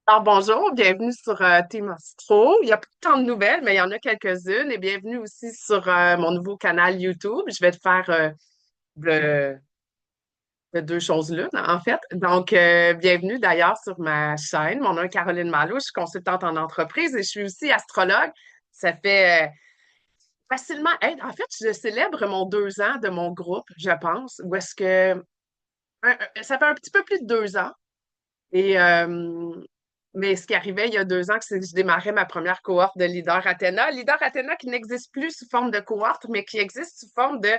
Alors bonjour, bienvenue sur Team Astro. Il n'y a pas tant de nouvelles, mais il y en a quelques-unes. Et bienvenue aussi sur mon nouveau canal YouTube. Je vais te faire de, de deux choses l'une, en fait. Donc, bienvenue d'ailleurs sur ma chaîne. Mon nom est Caroline Malo, je suis consultante en entreprise et je suis aussi astrologue. Ça fait facilement... en fait, je célèbre mon 2 ans de mon groupe, je pense, où est-ce que... ça fait un petit peu plus de 2 ans. Et, mais ce qui arrivait il y a 2 ans, c'est que je démarrais ma première cohorte de Leader Athéna. Leader Athéna qui n'existe plus sous forme de cohorte, mais qui existe sous forme de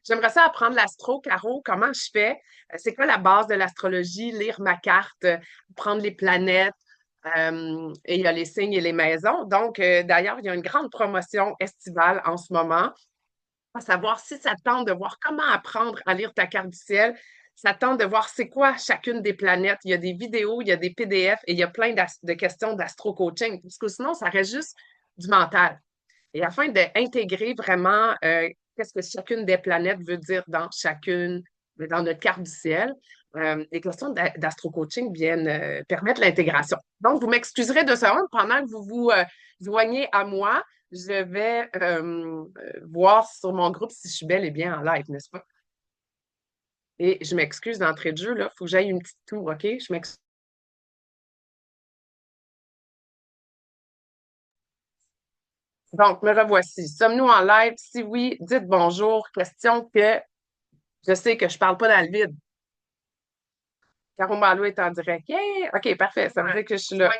j'aimerais ça apprendre l'astro, Caro, comment je fais? C'est quoi la base de l'astrologie? Lire ma carte, prendre les planètes, et il y a les signes et les maisons. Donc, d'ailleurs, il y a une grande promotion estivale en ce moment à savoir si ça tente de voir comment apprendre à lire ta carte du ciel. Ça tente de voir c'est quoi chacune des planètes. Il y a des vidéos, il y a des PDF et il y a plein de questions d'astro-coaching, parce que sinon, ça reste juste du mental. Et afin d'intégrer vraiment qu'est-ce que chacune des planètes veut dire dans chacune, dans notre carte du ciel, les questions d'astro-coaching viennent permettre l'intégration. Donc, vous m'excuserez de secondes pendant que vous vous joignez à moi. Je vais voir sur mon groupe si je suis bel et bien en live, n'est-ce pas? Et je m'excuse d'entrée de jeu, là. Il faut que j'aille une petite tour, OK? Je m'excuse. Donc, me revoici. Sommes-nous en live? Si oui, dites bonjour. Question que je sais que je parle pas dans le vide. Caro Malo est en direct. Yeah! OK, parfait. Ça veut dire que je suis là.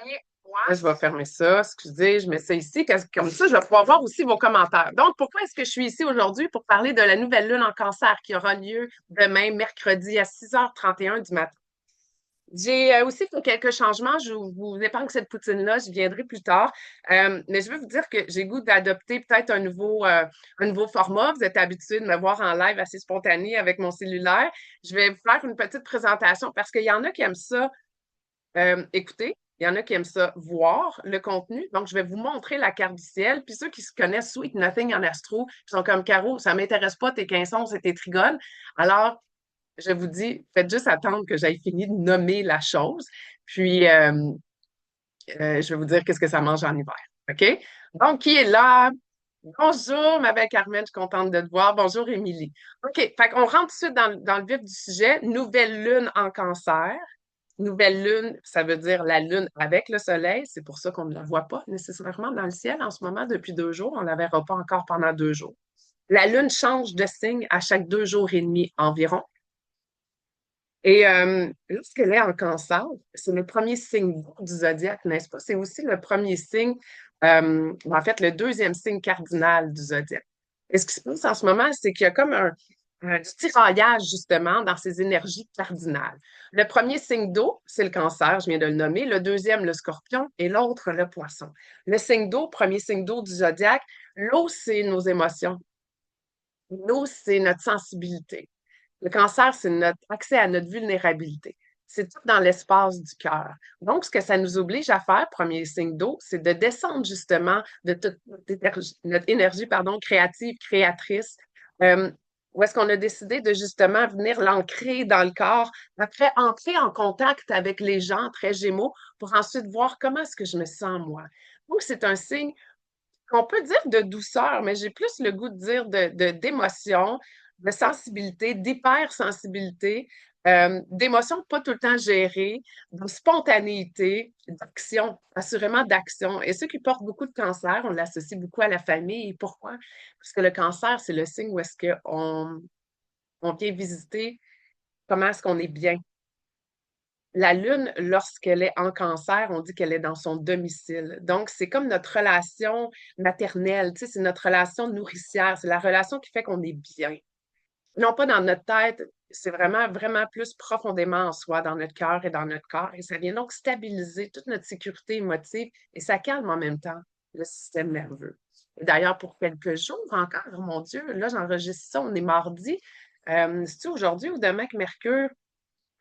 Là, je vais fermer ça. Excusez, je mets ça ici. Comme ça, je vais pouvoir voir aussi vos commentaires. Donc, pourquoi est-ce que je suis ici aujourd'hui pour parler de la nouvelle lune en cancer qui aura lieu demain, mercredi, à 6h31 du matin? J'ai aussi fait quelques changements. Je vous épargne cette poutine-là, je viendrai plus tard. Mais je veux vous dire que j'ai goût d'adopter peut-être un nouveau format. Vous êtes habitué de me voir en live assez spontané avec mon cellulaire. Je vais vous faire une petite présentation parce qu'il y en a qui aiment ça écouter, il y en a qui aiment ça voir le contenu. Donc, je vais vous montrer la carte du ciel. Puis ceux qui se connaissent Sweet Nothing en astro, qui sont comme Caro, ça ne m'intéresse pas tes quinçons et tes trigones. Alors, je vous dis, faites juste attendre que j'aille fini de nommer la chose. Puis, je vais vous dire qu'est-ce que ça mange en hiver. OK? Donc, qui est là? Bonjour, ma belle Carmen, je suis contente de te voir. Bonjour, Émilie. OK, fait qu'on rentre tout de suite dans le vif du sujet. Nouvelle lune en cancer. Nouvelle lune, ça veut dire la lune avec le soleil. C'est pour ça qu'on ne la voit pas nécessairement dans le ciel en ce moment depuis 2 jours. On ne la verra pas encore pendant 2 jours. La lune change de signe à chaque 2 jours et demi environ. Et lorsqu'elle est en cancer, c'est le premier signe du zodiaque, n'est-ce pas? C'est aussi le premier signe, en fait, le deuxième signe cardinal du zodiaque. Et ce qui se passe en ce moment, c'est qu'il y a comme du tiraillage, justement, dans ces énergies cardinales. Le premier signe d'eau, c'est le cancer, je viens de le nommer. Le deuxième, le scorpion, et l'autre, le poisson. Le signe d'eau, premier signe d'eau du zodiaque, l'eau, c'est nos émotions. L'eau, c'est notre sensibilité. Le cancer, c'est notre accès à notre vulnérabilité. C'est tout dans l'espace du cœur. Donc, ce que ça nous oblige à faire, premier signe d'eau, c'est de descendre justement de toute notre énergie, pardon, créative, créatrice. Euh, Où est-ce qu'on a décidé de justement venir l'ancrer dans le corps, après entrer en contact avec les gens très gémeaux pour ensuite voir comment est-ce que je me sens moi. Donc, c'est un signe qu'on peut dire de douceur, mais j'ai plus le goût de dire d'émotion, de sensibilité, d'hypersensibilité, d'émotions pas tout le temps gérées, de spontanéité, d'action, assurément d'action. Et ceux qui portent beaucoup de cancer, on l'associe beaucoup à la famille. Pourquoi? Parce que le cancer, c'est le signe où est-ce on vient visiter comment est-ce qu'on est bien. La Lune, lorsqu'elle est en cancer, on dit qu'elle est dans son domicile. Donc, c'est comme notre relation maternelle, tu sais, c'est notre relation nourricière, c'est la relation qui fait qu'on est bien. Non pas dans notre tête, c'est vraiment, vraiment plus profondément en soi, dans notre cœur et dans notre corps. Et ça vient donc stabiliser toute notre sécurité émotive et ça calme en même temps le système nerveux. Et d'ailleurs, pour quelques jours encore, oh mon Dieu, là, j'enregistre ça, on est mardi. C'est-tu aujourd'hui ou demain que Mercure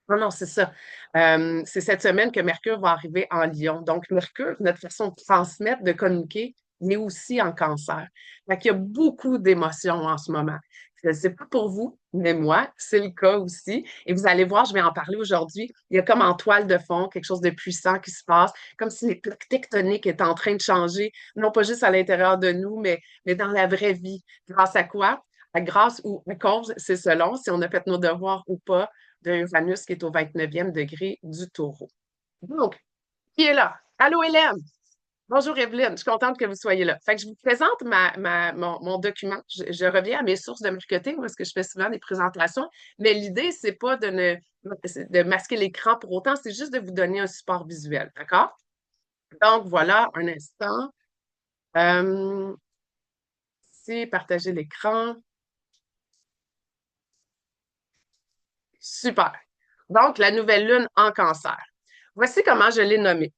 non, non, c'est ça. C'est cette semaine que Mercure va arriver en Lion. Donc, Mercure, notre façon de transmettre, de communiquer, mais aussi en cancer. Fait qu'il y a beaucoup d'émotions en ce moment Je ne sais pas pour vous, mais moi, c'est le cas aussi. Et vous allez voir, je vais en parler aujourd'hui. Il y a comme en toile de fond quelque chose de puissant qui se passe, comme si les plaques tectoniques étaient en train de changer, non pas juste à l'intérieur de nous, mais dans la vraie vie. Grâce à quoi? Grâce ou à cause, c'est selon si on a fait nos devoirs ou pas, de Uranus qui est au 29e degré du Taureau. Donc, qui est là? Allô, Hélène! Bonjour Evelyne, je suis contente que vous soyez là. Fait que je vous présente mon document. Je reviens à mes sources de marketing parce que je fais souvent des présentations, mais l'idée, c'est pas de masquer l'écran pour autant, c'est juste de vous donner un support visuel, d'accord? Donc voilà, un instant. Euh, Ici, partager l'écran. Super. Donc, la nouvelle lune en cancer. Voici comment je l'ai nommée.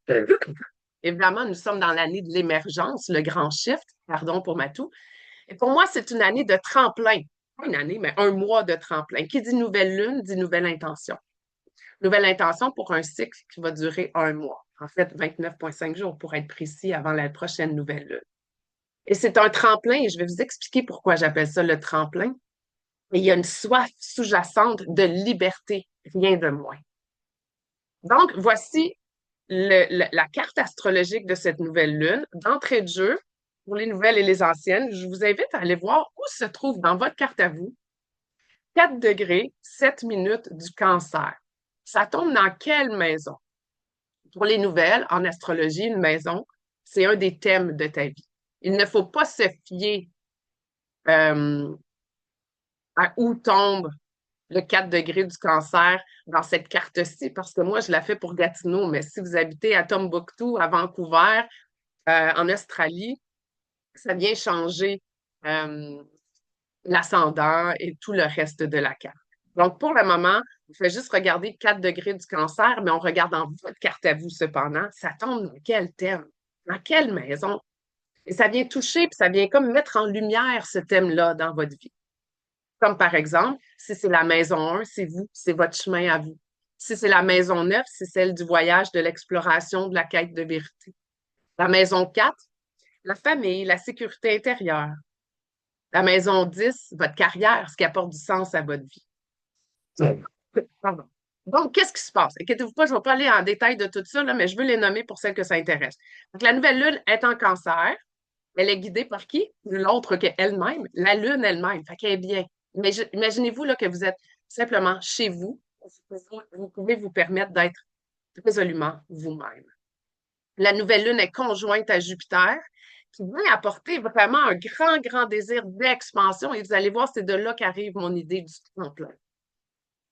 Évidemment, nous sommes dans l'année de l'émergence, le grand shift, pardon pour ma toux. Et pour moi, c'est une année de tremplin. Pas une année, mais un mois de tremplin. Qui dit nouvelle lune, dit nouvelle intention. Nouvelle intention pour un cycle qui va durer un mois. En fait, 29,5 jours pour être précis avant la prochaine nouvelle lune. Et c'est un tremplin, et je vais vous expliquer pourquoi j'appelle ça le tremplin. Et il y a une soif sous-jacente de liberté, rien de moins. Donc, voici la carte astrologique de cette nouvelle lune. D'entrée de jeu, pour les nouvelles et les anciennes, je vous invite à aller voir où se trouve dans votre carte à vous 4 degrés, 7 minutes du cancer. Ça tombe dans quelle maison? Pour les nouvelles, en astrologie, une maison, c'est un des thèmes de ta vie. Il ne faut pas se fier euh, à où tombe le 4 degrés du cancer dans cette carte-ci, parce que moi, je la fais pour Gatineau, mais si vous habitez à Tombouctou, à Vancouver, en Australie, ça vient changer euh, l'ascendant et tout le reste de la carte. Donc, pour le moment, on fait juste regarder 4 degrés du cancer, mais on regarde dans votre carte à vous cependant. Ça tombe dans quel thème? Dans quelle maison? Et ça vient toucher, puis ça vient comme mettre en lumière ce thème-là dans votre vie. Comme par exemple, si c'est la maison 1, c'est vous, c'est votre chemin à vous. Si c'est la maison 9, c'est celle du voyage, de l'exploration, de la quête de vérité. La maison 4, la famille, la sécurité intérieure. La maison 10, votre carrière, ce qui apporte du sens à votre vie. Pardon. Donc, qu'est-ce qui se passe? Inquiétez-vous pas, je ne vais pas aller en détail de tout ça, là, mais je veux les nommer pour celles que ça intéresse. Donc, la nouvelle lune est en cancer. Elle est guidée par qui? L'autre qu'elle-même, la lune elle-même. Fait qu'elle est bien. Mais imaginez-vous là, que vous êtes simplement chez vous. Vous pouvez vous permettre d'être résolument vous-même. La nouvelle lune est conjointe à Jupiter, qui vient apporter vraiment un grand, grand désir d'expansion. Et vous allez voir, c'est de là qu'arrive mon idée du tremplin.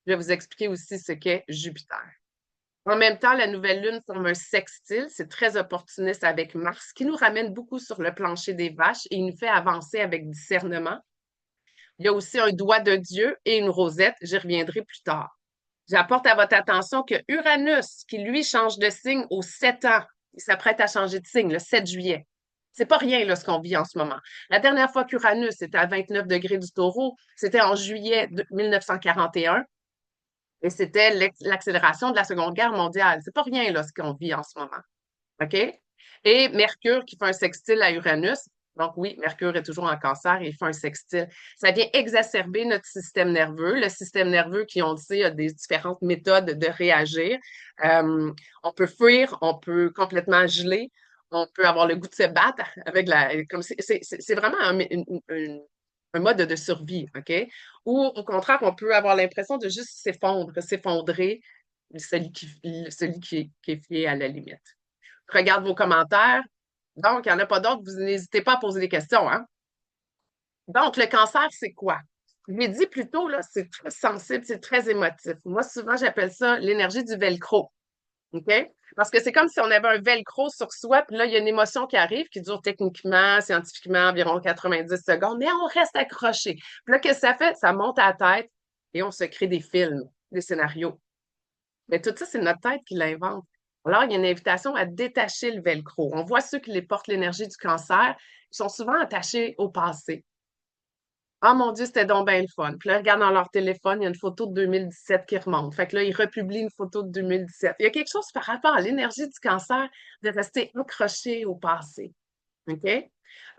Je vais vous expliquer aussi ce qu'est Jupiter. En même temps, la nouvelle lune forme un sextile, c'est très opportuniste avec Mars, qui nous ramène beaucoup sur le plancher des vaches et il nous fait avancer avec discernement. Il y a aussi un doigt de Dieu et une rosette, j'y reviendrai plus tard. J'apporte à votre attention que Uranus, qui lui change de signe aux 7 ans, il s'apprête à changer de signe le 7 juillet. C'est pas rien là, ce qu'on vit en ce moment. La dernière fois qu'Uranus était à 29 degrés du taureau, c'était en juillet 1941. Et c'était l'accélération de la Seconde Guerre mondiale. C'est pas rien, là, ce qu'on vit en ce moment. OK? Et Mercure qui fait un sextile à Uranus. Donc oui, Mercure est toujours en cancer et il fait un sextile. Ça vient exacerber notre système nerveux. Le système nerveux, qui, on le sait, a des différentes méthodes de réagir. On peut fuir, on peut complètement geler, on peut avoir le goût de se battre avec comme c'est vraiment un mode de survie, OK? Ou au contraire, on peut avoir l'impression de juste s'effondrer, celui qui est fié à la limite. Je regarde vos commentaires. Donc, il n'y en a pas d'autres. Vous n'hésitez pas à poser des questions, hein? Donc, le cancer, c'est quoi? Je l'ai dit plus tôt, là, c'est très sensible, c'est très émotif. Moi, souvent, j'appelle ça l'énergie du velcro. OK? Parce que c'est comme si on avait un velcro sur soi, puis là, il y a une émotion qui arrive, qui dure techniquement, scientifiquement, environ 90 secondes, mais on reste accroché. Puis là, qu'est-ce que ça fait? Ça monte à la tête et on se crée des films, des scénarios. Mais tout ça, c'est notre tête qui l'invente. Alors, il y a une invitation à détacher le velcro. On voit ceux qui les portent l'énergie du cancer, ils sont souvent attachés au passé. Ah mon Dieu, c'était donc bien le fun. Puis là, ils regardent dans leur téléphone, il y a une photo de 2017 qui remonte. Fait que là, ils republient une photo de 2017. Il y a quelque chose par rapport à l'énergie du cancer de rester accroché au passé. OK?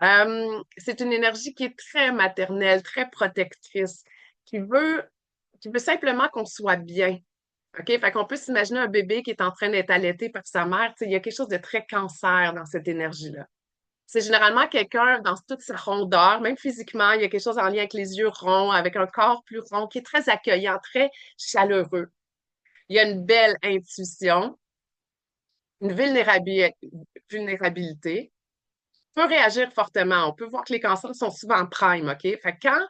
C'est une énergie qui est très maternelle, très protectrice, qui veut, qui veut simplement qu'on soit bien. OK? Fait qu'on peut s'imaginer un bébé qui est en train d'être allaité par sa mère. Tu sais, il y a quelque chose de très cancer dans cette énergie-là. C'est généralement quelqu'un dans toute sa rondeur, même physiquement, il y a quelque chose en lien avec les yeux ronds, avec un corps plus rond, qui est très accueillant, très chaleureux. Il y a une belle intuition, une vulnérabilité, peut réagir fortement. On peut voir que les cancers sont souvent prime, OK? Fait que quand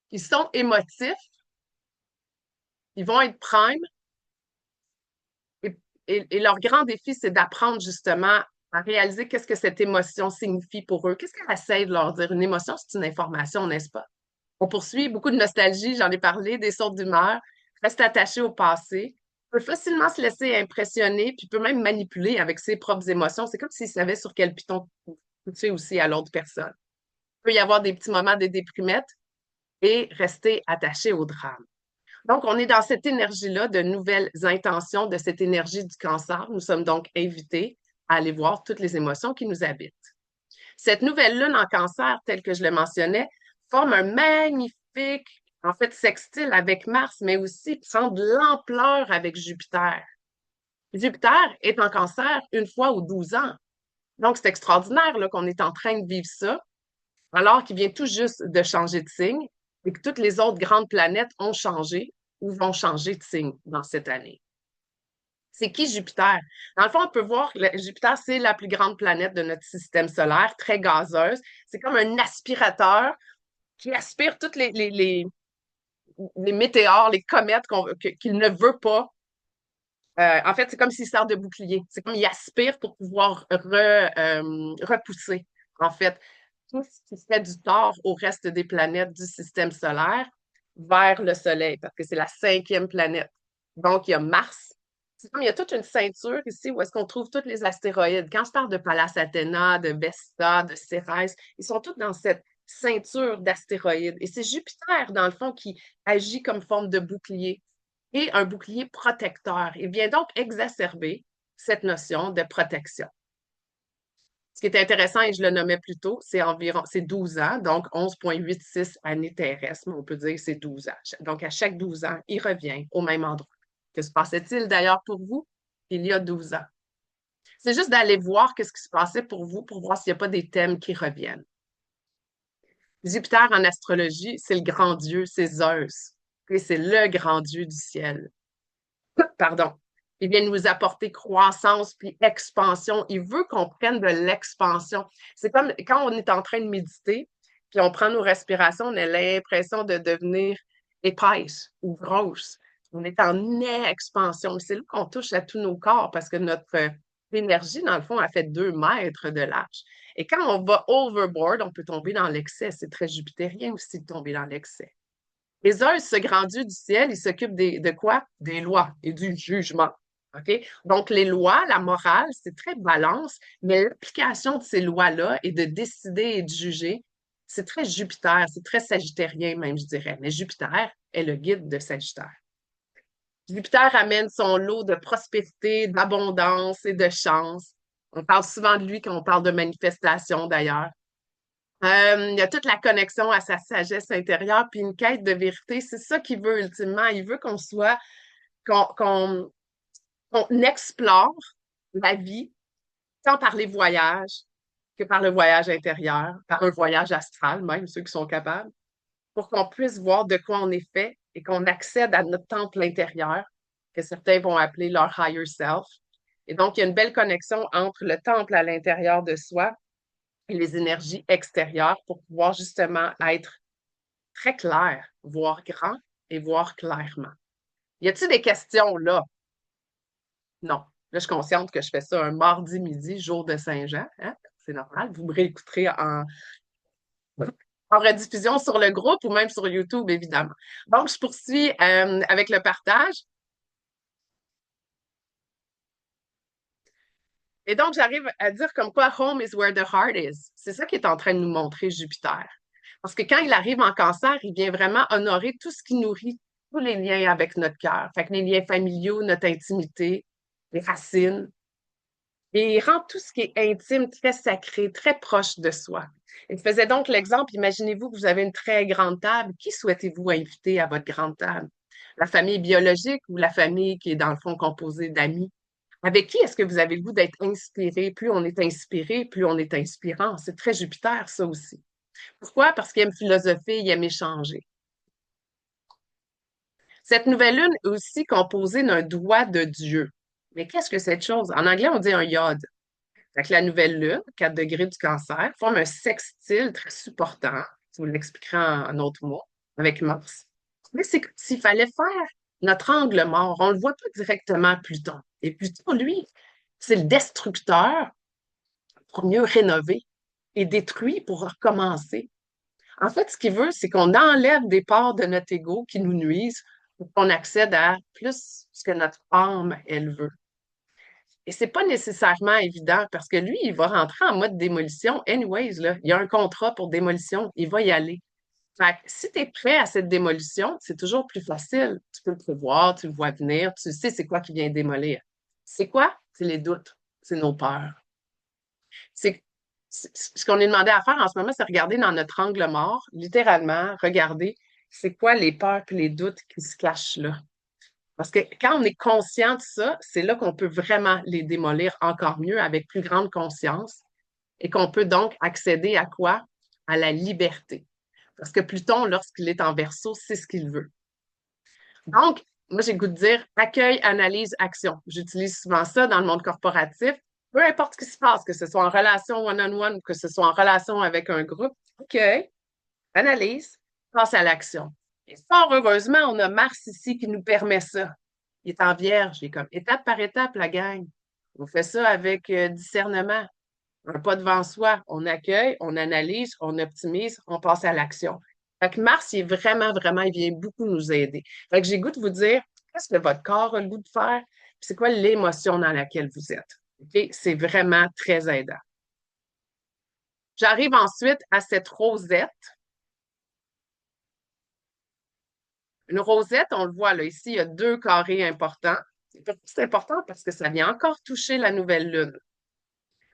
ils sont émotifs, ils vont être prime et, et leur grand défi, c'est d'apprendre justement à réaliser qu'est-ce que cette émotion signifie pour eux. Qu'est-ce qu'elle essaie de leur dire? Une émotion, c'est une information, n'est-ce pas? On poursuit beaucoup de nostalgie, j'en ai parlé, des sautes d'humeur, reste attaché au passé, peut facilement se laisser impressionner, puis peut même manipuler avec ses propres émotions. C'est comme s'il savait sur quel piton toucher aussi à l'autre personne. Il peut y avoir des petits moments de déprimette et rester attaché au drame. Donc, on est dans cette énergie-là de nouvelles intentions, de cette énergie du cancer. Nous sommes donc invités à aller voir toutes les émotions qui nous habitent. Cette nouvelle lune en cancer, telle que je le mentionnais, forme un magnifique, en fait, sextile avec Mars, mais aussi prend de l'ampleur avec Jupiter. Jupiter est en cancer une fois ou 12 ans. Donc, c'est extraordinaire là, qu'on est en train de vivre ça, alors qu'il vient tout juste de changer de signe et que toutes les autres grandes planètes ont changé ou vont changer de signe dans cette année. C'est qui Jupiter? Dans le fond, on peut voir que Jupiter, c'est la plus grande planète de notre système solaire, très gazeuse. C'est comme un aspirateur qui aspire toutes les météores, les comètes qu'il ne veut pas. En fait, c'est comme s'il sert de bouclier. C'est comme il aspire pour pouvoir repousser, en fait, tout ce qui fait du tort au reste des planètes du système solaire vers le Soleil, parce que c'est la cinquième planète. Donc, il y a Mars. C'est comme il y a toute une ceinture ici où est-ce qu'on trouve tous les astéroïdes. Quand je parle de Pallas Athéna, de Vesta, de Cérès, ils sont tous dans cette ceinture d'astéroïdes. Et c'est Jupiter, dans le fond, qui agit comme forme de bouclier et un bouclier protecteur. Il vient donc exacerber cette notion de protection. Ce qui est intéressant, et je le nommais plus tôt, c'est 12 ans, donc 11,86 années terrestres, mais on peut dire que c'est 12 ans. Donc, à chaque 12 ans, il revient au même endroit. Que se passait-il d'ailleurs pour vous il y a 12 ans? C'est juste d'aller voir ce qui se passait pour vous pour voir s'il n'y a pas des thèmes qui reviennent. Jupiter en astrologie, c'est le grand dieu, c'est Zeus. Et c'est le grand dieu du ciel. Pardon. Il vient nous apporter croissance puis expansion. Il veut qu'on prenne de l'expansion. C'est comme quand on est en train de méditer, puis on prend nos respirations, on a l'impression de devenir épaisse ou grosse. On est en expansion. C'est là qu'on touche à tous nos corps parce que notre énergie, dans le fond, a fait 2 mètres de large. Et quand on va overboard, on peut tomber dans l'excès. C'est très jupitérien aussi de tomber dans l'excès. Et Zeus, ce grand dieu du ciel, il s'occupe de quoi? Des lois et du jugement. OK? Donc, les lois, la morale, c'est très balance, mais l'application de ces lois-là et de décider et de juger, c'est très Jupiter, c'est très sagittérien même, je dirais. Mais Jupiter est le guide de Sagittaire. Jupiter amène son lot de prospérité, d'abondance et de chance. On parle souvent de lui quand on parle de manifestation, d'ailleurs. Il y a toute la connexion à sa sagesse intérieure, puis une quête de vérité. C'est ça qu'il veut ultimement. Il veut qu'on soit, qu'on explore la vie, tant par les voyages que par le voyage intérieur, par un voyage astral, même ceux qui sont capables, pour qu'on puisse voir de quoi on est fait et qu'on accède à notre temple intérieur, que certains vont appeler leur higher self. Et donc, il y a une belle connexion entre le temple à l'intérieur de soi et les énergies extérieures pour pouvoir justement être très clair, voir grand et voir clairement. Y a-t-il des questions là? Non. Là, je suis consciente que je fais ça un mardi midi, jour de Saint-Jean. Hein? C'est normal. Vous me réécouterez en rediffusion sur le groupe ou même sur YouTube, évidemment. Donc, je poursuis avec le partage. Et donc, j'arrive à dire comme quoi home is where the heart is. C'est ça qui est en train de nous montrer Jupiter. Parce que quand il arrive en cancer, il vient vraiment honorer tout ce qui nourrit tous les liens avec notre cœur. Fait que les liens familiaux, notre intimité, les racines. Et il rend tout ce qui est intime très sacré, très proche de soi. Il faisait donc l'exemple, imaginez-vous que vous avez une très grande table. Qui souhaitez-vous inviter à votre grande table? La famille biologique ou la famille qui est dans le fond composée d'amis? Avec qui est-ce que vous avez le goût d'être inspiré? Plus on est inspiré, plus on est inspirant. C'est très Jupiter, ça aussi. Pourquoi? Parce qu'il aime philosopher, il aime échanger. Cette nouvelle lune est aussi composée d'un doigt de Dieu. Mais qu'est-ce que cette chose? En anglais, on dit un yod. Fait que la nouvelle lune, 4 degrés du cancer, forme un sextile très supportant, je vous l'expliquerai en autres mots, avec Mars. Mais c'est comme s'il fallait faire notre angle mort. On ne le voit pas directement Pluton. Et Pluton, lui, c'est le destructeur pour mieux rénover et détruit pour recommencer. En fait, ce qu'il veut, c'est qu'on enlève des parts de notre ego qui nous nuisent pour qu'on accède à plus ce que notre âme, elle veut. Et c'est pas nécessairement évident parce que lui, il va rentrer en mode démolition. Anyways, là, il y a un contrat pour démolition, il va y aller. Fait que si tu es prêt à cette démolition, c'est toujours plus facile. Tu peux le prévoir, tu le vois venir, tu sais c'est quoi qui vient démolir. C'est quoi? C'est les doutes, c'est nos peurs. C'est ce qu'on est demandé à faire en ce moment, c'est regarder dans notre angle mort, littéralement, regarder c'est quoi les peurs et les doutes qui se cachent là. Parce que quand on est conscient de ça, c'est là qu'on peut vraiment les démolir encore mieux avec plus grande conscience et qu'on peut donc accéder à quoi? À la liberté. Parce que Pluton, lorsqu'il est en verso, c'est ce qu'il veut. Donc, moi, j'ai le goût de dire accueil, analyse, action. J'utilise souvent ça dans le monde corporatif. Peu importe ce qui se passe, que ce soit en relation one-on-one ou que ce soit en relation avec un groupe, accueil, analyse, passe à l'action. Et fort heureusement, on a Mars ici qui nous permet ça. Il est en vierge, il est comme étape par étape, la gang. On fait ça avec discernement, un pas devant soi. On accueille, on analyse, on optimise, on passe à l'action. Fait que Mars, il est vraiment, vraiment, il vient beaucoup nous aider. Fait que j'ai le goût de vous dire, qu'est-ce que votre corps a le goût de faire? Puis c'est quoi l'émotion dans laquelle vous êtes? OK? C'est vraiment très aidant. J'arrive ensuite à cette rosette. Une rosette, on le voit là, ici, il y a deux carrés importants. C'est important parce que ça vient encore toucher la nouvelle lune.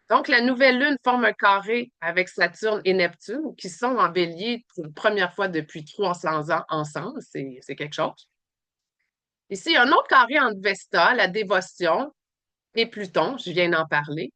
Donc, la nouvelle lune forme un carré avec Saturne et Neptune qui sont en bélier pour la première fois depuis 300 ans ensemble. C'est quelque chose. Ici, il y a un autre carré entre Vesta, la dévotion, et Pluton. Je viens d'en parler.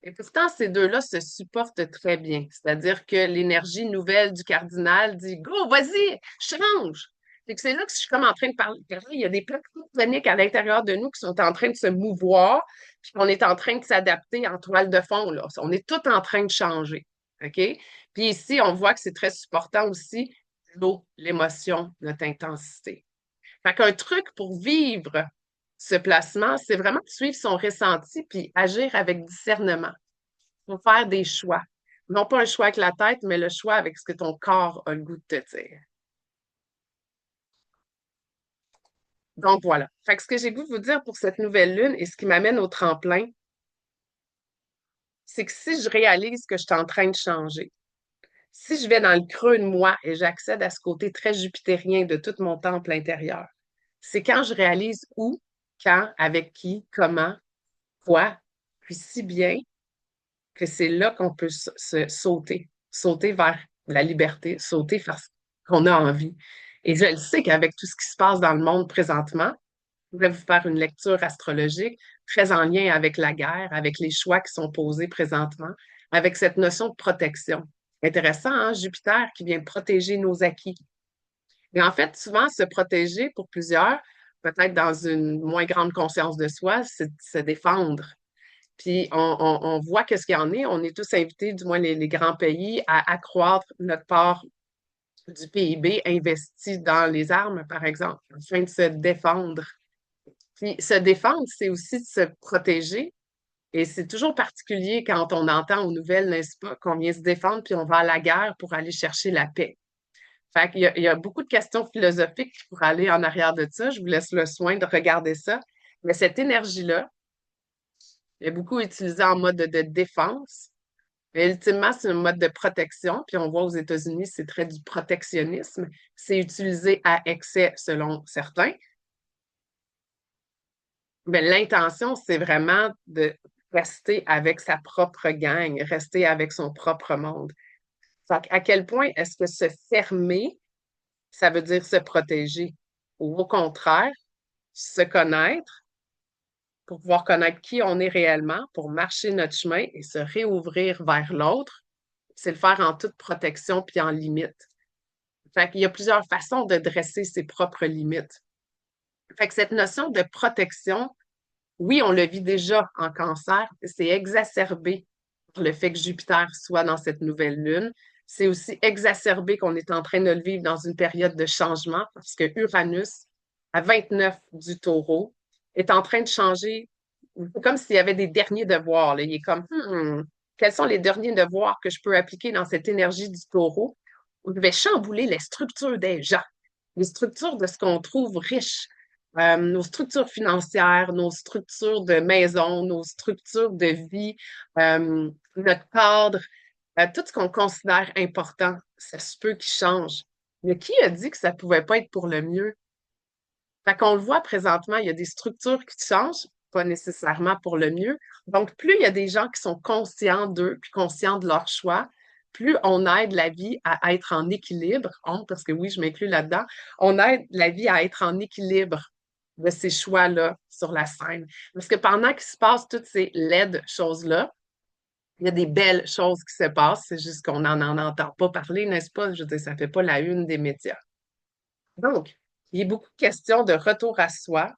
Et pourtant, ces deux-là se supportent très bien. C'est-à-dire que l'énergie nouvelle du cardinal dit go, vas-y, change. C'est là que je suis comme en train de parler. Il y a des plaques tectoniques à l'intérieur de nous qui sont en train de se mouvoir, puis on est en train de s'adapter en toile de fond, là. On est tout en train de changer. OK? Puis ici, on voit que c'est très supportant aussi l'eau, l'émotion, notre intensité. Fait qu'un truc pour vivre ce placement, c'est vraiment de suivre son ressenti puis agir avec discernement. Il faut faire des choix. Non pas un choix avec la tête, mais le choix avec ce que ton corps a le goût de te dire. Donc voilà. Fait que ce que j'ai le goût de vous dire pour cette nouvelle lune et ce qui m'amène au tremplin, c'est que si je réalise que je suis en train de changer, si je vais dans le creux de moi et j'accède à ce côté très jupitérien de tout mon temple intérieur, c'est quand je réalise où, quand, avec qui, comment, quoi, puis si bien que c'est là qu'on peut sauter vers la liberté, sauter vers ce qu'on a envie. Et je le sais qu'avec tout ce qui se passe dans le monde présentement, je vais vous faire une lecture astrologique très en lien avec la guerre, avec les choix qui sont posés présentement, avec cette notion de protection. Intéressant, hein? Jupiter qui vient protéger nos acquis. Mais en fait, souvent, se protéger pour plusieurs, peut-être dans une moins grande conscience de soi, c'est se défendre. Puis on voit qu'est-ce qu'il y en est. On est tous invités, du moins les grands pays, à accroître notre part du PIB investi dans les armes, par exemple, afin de se défendre. Puis se défendre, c'est aussi de se protéger. Et c'est toujours particulier quand on entend aux nouvelles, n'est-ce pas, qu'on vient se défendre puis on va à la guerre pour aller chercher la paix. Fait qu'il y a beaucoup de questions philosophiques pour aller en arrière de ça. Je vous laisse le soin de regarder ça. Mais cette énergie-là est beaucoup utilisée en mode de défense. Mais ultimement, c'est un mode de protection. Puis on voit aux États-Unis, c'est très du protectionnisme. C'est utilisé à excès selon certains. Mais l'intention, c'est vraiment de rester avec sa propre gang, rester avec son propre monde. Fait à quel point est-ce que se fermer, ça veut dire se protéger? Ou au contraire, se connaître pour pouvoir connaître qui on est réellement, pour marcher notre chemin et se réouvrir vers l'autre, c'est le faire en toute protection puis en limite. Fait qu'il y a plusieurs façons de dresser ses propres limites. Fait que cette notion de protection, oui, on le vit déjà en cancer, c'est exacerbé par le fait que Jupiter soit dans cette nouvelle lune. C'est aussi exacerbé qu'on est en train de le vivre dans une période de changement parce que Uranus, à 29 du taureau, est en train de changer, comme s'il y avait des derniers devoirs. Là. Il est comme, quels sont les derniers devoirs que je peux appliquer dans cette énergie du taureau? Je vais chambouler les structures des gens, les structures de ce qu'on trouve riche, nos structures financières, nos structures de maison, nos structures de vie, notre cadre, tout ce qu'on considère important, ça se peut qu'il change. Mais qui a dit que ça pouvait pas être pour le mieux? Fait qu'on le voit présentement, il y a des structures qui changent, pas nécessairement pour le mieux. Donc, plus il y a des gens qui sont conscients d'eux, puis conscients de leurs choix, plus on aide la vie à être en équilibre, parce que oui, je m'inclus là-dedans, on aide la vie à être en équilibre de ces choix-là sur la scène. Parce que pendant qu'il se passe toutes ces laides choses-là, il y a des belles choses qui se passent, c'est juste qu'on n'en entend pas parler, n'est-ce pas? Je veux dire, ça fait pas la une des médias. Donc, il est beaucoup question de retour à soi,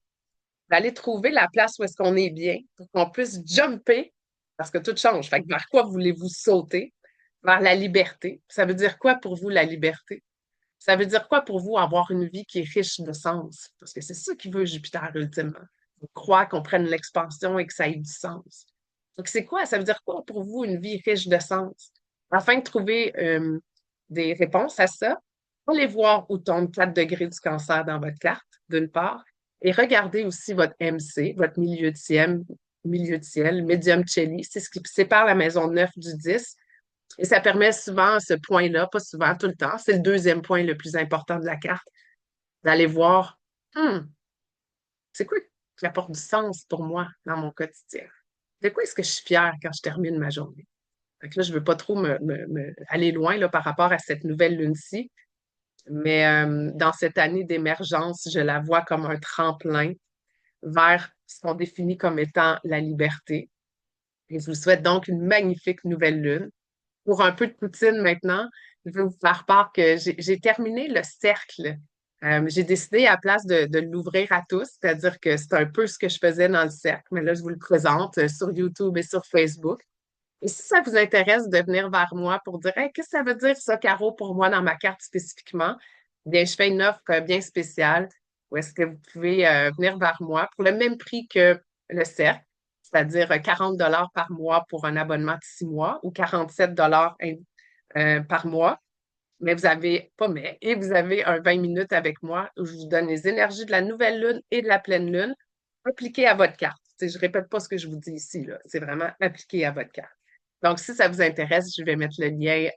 d'aller trouver la place où est-ce qu'on est bien pour qu'on puisse jumper, parce que tout change. Fait que vers quoi voulez-vous sauter? Vers la liberté. Ça veut dire quoi pour vous, la liberté? Ça veut dire quoi pour vous avoir une vie qui est riche de sens? Parce que c'est ça qui veut Jupiter ultimement. On croit qu'on prenne l'expansion et que ça ait du sens. Donc, c'est quoi? Ça veut dire quoi pour vous une vie riche de sens? Afin de trouver des réponses à ça, allez voir où tombe 4 degrés du cancer dans votre carte, d'une part, et regardez aussi votre MC, votre milieu de ciel, médium Celli, c'est ce qui sépare la maison 9 du 10. Et ça permet souvent ce point-là, pas souvent, tout le temps, c'est le deuxième point le plus important de la carte, d'aller voir, hmm, c'est quoi qui apporte du sens pour moi dans mon quotidien? De quoi est-ce que je suis fière quand je termine ma journée? Fait que là, je ne veux pas trop aller loin là, par rapport à cette nouvelle lune-ci, mais dans cette année d'émergence, je la vois comme un tremplin vers ce qu'on définit comme étant la liberté. Et je vous souhaite donc une magnifique nouvelle lune. Pour un peu de poutine maintenant, je vais vous faire part que j'ai terminé le cercle. J'ai décidé à la place de l'ouvrir à tous, c'est-à-dire que c'est un peu ce que je faisais dans le cercle, mais là, je vous le présente sur YouTube et sur Facebook. Et si ça vous intéresse de venir vers moi pour dire hey, qu'est-ce que ça veut dire ça, Caro, pour moi dans ma carte spécifiquement, bien, je fais une offre bien spéciale où est-ce que vous pouvez venir vers moi pour le même prix que le cercle, c'est-à-dire 40 par mois pour un abonnement de 6 mois ou 47 par mois. Mais vous avez, pas mais, et vous avez un 20 minutes avec moi où je vous donne les énergies de la nouvelle lune et de la pleine lune appliquées à votre carte. Je ne répète pas ce que je vous dis ici, là. C'est vraiment appliqué à votre carte. Donc, si ça vous intéresse, je vais mettre le lien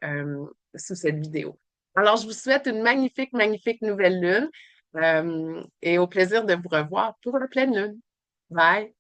sous cette vidéo. Alors, je vous souhaite une magnifique, magnifique nouvelle lune et au plaisir de vous revoir pour la pleine lune. Bye!